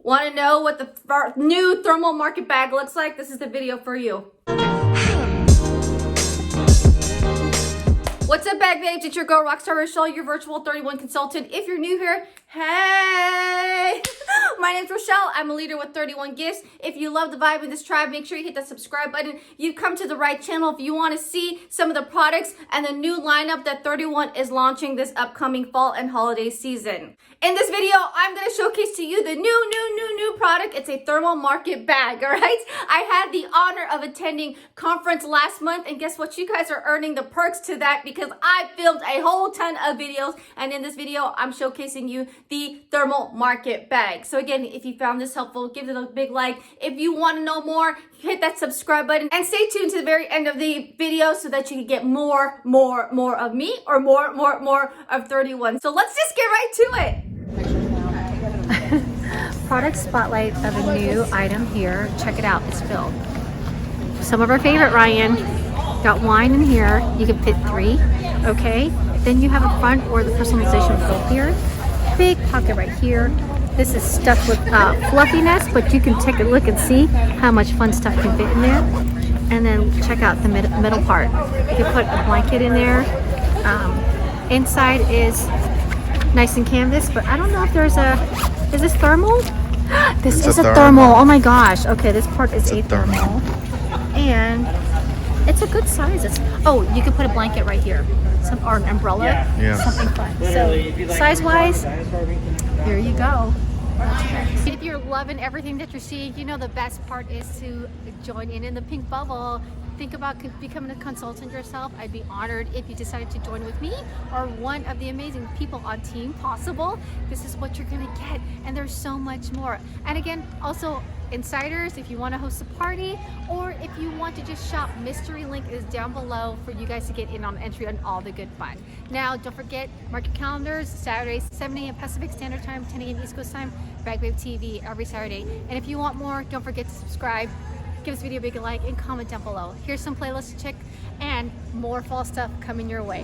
Want to know what the new thermal market bag looks like? This is the video for you. What's up, bag babes? It's your girl, Rockstar Rochelle, your virtual 31 consultant. If you're new here, hey! My name's Rochelle. I'm a leader with 31 gifts. If you love the vibe in this tribe, make sure you hit that subscribe button. You've come to the right channel if you want to see some of the products and the new lineup that 31 is launching this upcoming fall and holiday season. In this video, I'm going to showcase to you the new product. It's a thermal market bag, all right? I had the honor of attending conference last month, and guess what? You guys are earning the perks to that because I filmed a whole ton of videos, and in this video, I'm showcasing you the thermal market bag. So again, if you found this helpful, give it a big like. If you want to know more, hit that subscribe button and stay tuned to the very end of the video so that you can get more of me or more of 31. So let's just get right to it. Product spotlight of a new item here. Check it out, it's filled. Some of our favorite, Ryan. Got wine in here. You can fit 3, okay? Then you have a front or the personalization filled here. Big pocket right here. This is stuffed with fluffiness, but you can take a look and see how much fun stuff can fit in there. And then check out the middle part. You can put a blanket in there. Inside is nice and canvas, but I don't know if there's is this thermal? This is a thermal. Oh my gosh. Okay, this part is a thermal. And it's a good size. You can put a blanket right here. Or an umbrella. Yeah. Something fun. So size-wise, here you go. If you're loving everything that you're seeing, you know the best part is to join in the pink bubble. Think about becoming a consultant yourself. I'd be honored if you decided to join with me or one of the amazing people on Team Possible. This is what you're gonna get, and there's so much more. And again, also insiders, if you want to host a party or if you want to just shop, mystery link is down below for you guys to get in on entry on all the good fun. Now, don't forget, mark your calendars, Saturdays, 7 a.m. Pacific Standard Time, 10 a.m. East Coast Time, Bagbabe TV every Saturday. And if you want more, don't forget to subscribe, give this video a big like, and comment down below. Here's some playlists to check and more fall stuff coming your way.